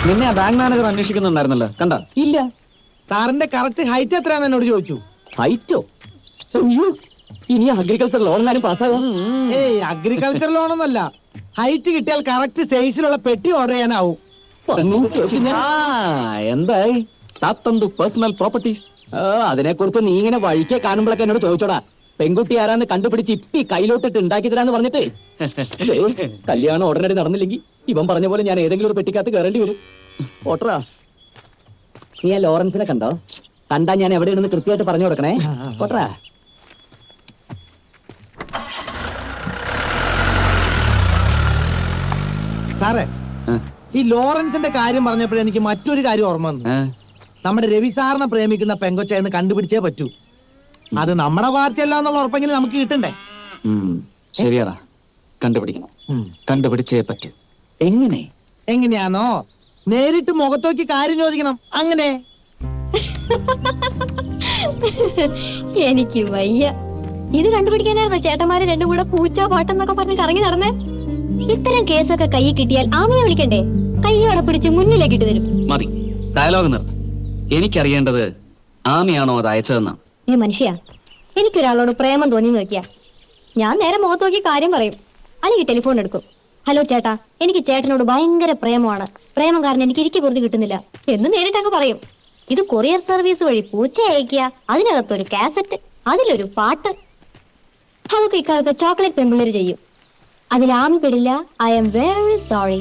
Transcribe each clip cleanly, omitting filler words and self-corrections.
നിന്നെ ആ bank manager അന്വേഷിക്കുന്നുണ്ടായിരുന്നല്ലോ, കണ്ട? ഇല്ല. സാറിന്റെ കറക്റ്റ് ഹൈറ്റ് എത്രയാണെന്ന് എന്നോട് ചോദിച്ചു. ഹൈറ്റോ? ഇനി അഗ്രികൾച്ചർ ലോണെങ്ങാനും പാസ്സാകാം. ഏയ്, അഗ്രികൾച്ചർ ലോണൊന്നല്ല. ഹൈറ്റ് കിട്ടിയാൽ കറക്റ്റ് സൈസിലുള്ള പെട്ടി ഓർഡർ ചെയ്യാനാവും. എന്തായി പേഴ്സണൽ പ്രോപ്പർട്ടീസ്? അതിനെ കുറിച്ച് നീ ഇങ്ങനെ വഴിക്കെ കാണുമ്പോഴൊക്കെ എന്നോട് ചോദിച്ചോടാ. പെൺകുട്ടി ആരാന്ന് കണ്ടുപിടിച്ച് ഇപ്പി കയ്യിലോട്ടിട്ട് ഉണ്ടാക്കി തരാന്ന് പറഞ്ഞിട്ടേ കല്യാണം ഉടനടി നടന്നില്ലെങ്കിൽ ഇവൻ പറഞ്ഞ പോലെ ഞാൻ ഏതെങ്കിലും ഒരു പെട്ടിക്കകത്ത് കയറേണ്ടി വരും. ഓട്ടറാ. നീ ആ ലോറൻസിനെ കണ്ടോ? കണ്ടാ ഞാൻ എവിടെയാണെന്ന് കൃത്യമായിട്ട് പറഞ്ഞു കൊടുക്കണേ. ഓട്ടറാ. സാറേ, ഈ ലോറൻസിന്റെ കാര്യം പറഞ്ഞപ്പോഴേ എനിക്ക് മറ്റൊരു കാര്യം ഓർമ്മ വന്നു. നമ്മുടെ രവി സാറിനെ പ്രേമിക്കുന്ന പെങ്കൊച്ചയെന്ന് കണ്ടുപിടിച്ചേ പറ്റൂ. അത് നമ്മുടെ പാർട്ടിയല്ല എന്നുള്ള ഉറപ്പെങ്കിലും നമുക്ക് കിട്ടണ്ടേ? ശരിയാടാ, കണ്ടുപിടിക്കണം. കണ്ടുപിടിച്ചേ പറ്റൂ. എങ്ങനെയാണോ? നേരിട്ട് മുഖത്തോക്കി കാര്യം ചോദിക്കണം. അങ്ങനെ എനിക്ക് വയ്യ. ഇത് കണ്ടുപിടിക്കാനായിരുന്നു ചേട്ടന്മാര് രണ്ടും കൂടെ പൂച്ച പാട്ടെന്നൊക്കെ പറഞ്ഞ് കറങ്ങി നടന്നേ. ഇത്തരം കേസൊക്കെ കൈ കിട്ടിയാൽ ആമയെ വിളിക്കണ്ടേ? കയ്യോടെ പിടിച്ച് മുന്നിലേക്ക് ഇട്ട് തരും. മതി, ഡയലോഗ് നിർത്ത്. എനിക്കറിയേണ്ടത് ആമയാണോ അത് അയച്ചതെന്നാണ്. നീ മനുഷ്യ, എനിക്കൊരാളോട് പ്രേമം തോന്നി നോക്കിയാ ഞാൻ നേരെ മുഖത്ത് നോക്കി കാര്യം പറയും, അല്ലെങ്കിൽ ടെലിഫോൺ എടുക്കും. ഹലോ ചേട്ടാ, എനിക്ക് ചേട്ടനോട് ഭയങ്കര പ്രേമമാണ്, പ്രേമം കാരണം എനിക്ക് ഇരിക്കി പൊറുതി കിട്ടുന്നില്ല എന്ന് നേരിട്ടങ്ങ് പറയും. ഇത് കൊറിയർ സർവീസ് വഴി പൂച്ച അയക്കുക, അതിനകത്തൊരു കാസറ്റ്, അതിലൊരു പാട്ട്. അതൊക്കെ ഇക്കാലത്തെ ചോക്ലേറ്റ് പെമ്പിള്ളേര് ചെയ്യും. അതിൽ ആമി പെടില്ല. I am very sorry.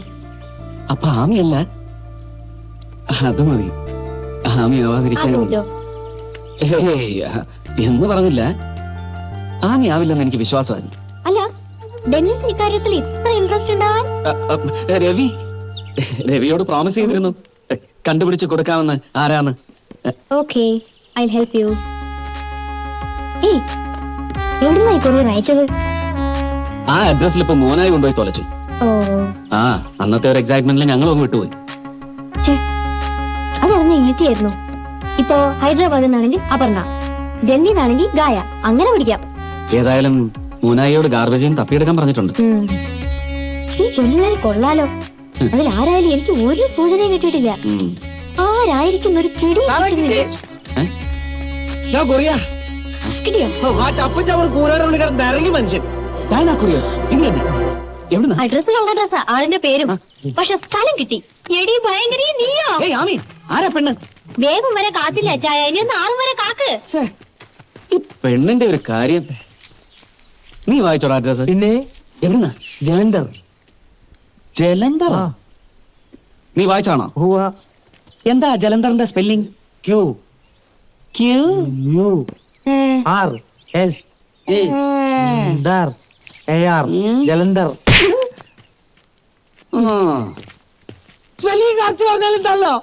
അപ്പൊ ആമിയല്ല, അത് മതി. ആമിയാവാതിരിക്കാൻ എന്ന് പറഞ്ഞില്ല. ആമിയാവില്ലെന്ന് എനിക്ക് വിശ്വാസമായിരുന്നു. അല്ല, ഡെന്നിസ് ഇക്കാര്യത്തിൽ ഇത്ര ഇൻട്രസ്റ്റ് ഉണ്ടാവാൻ? രവിയോട് പ്രോമിസ് ചെയ്തിരുന്നു കണ്ടുപിടിച്ച് കൊടുക്കാമെന്ന്. ആരാന്ന്? Okay, I help you. ഏയ്, എവിടുന്നായി കൊറിയർ അയച്ചത്? ആ അഡ്രസ്സിൽ ഇപ്പൊ മോനായി കൊണ്ടുപോയി തൊലച്ചു. ആ, അന്നത്തെ ഒരു എക്സൈറ്റ്മെന്റിൽ ഞങ്ങൾ ഒന്ന് വിട്ടുപോയി. അതറിഞ്ഞ ഈസിയായിരുന്നു. ഇപ്പോ ഹൈദരാബാദിൽ നിന്നാണെങ്കിൽ അപർണ, ഡൽഹിയിൽ നിന്നാണെങ്കിൽ ഗായ, അങ്ങനെ പിടിക്കാം. ഏതായാലും മൂനായിയോട് ഗാർബേജും തപ്പിയെടുക്കാൻ പറഞ്ഞിട്ടുണ്ട്. ഈ പെണ്ണുങ്ങളെ കൊള്ളാലോ. അതിൽ ആരായാലും എനിക്ക് ഒരു സൂചനയും കിട്ടിയിട്ടില്ല. ആരായിരിക്കും ഒരു പിടി ഇറങ്ങി മനുഷ്യൻ. അഡ്രസ് കണ്ട ഡ്രസ്സാ, ആളിന്റെ പേരും. പക്ഷെ സ്ഥലം കിട്ടി. എടി ഭയങ്കര നീയോ? ആരാ പെണ്ണ്? വേഗം വരെ കാത്തില്ല ചായ, ഇനി ഒന്ന് 6 വരെ കാക്ക്. ഈ പെണ്ണിന്റെ ഒരു കാര്യം. നീ വായിച്ചോടാ അഡ്രസ്? പിന്നെ എവിടുന്നാ? ജലന്ധർ. ജലന്ധർ? നീ വായിച്ചാണോ? എന്താ ജലന്ധറിന്റെ spelling? Q Q U R S A ദർ A R. Jalandhar. Spelling correct പറഞ്ഞാലും തള്ളോ.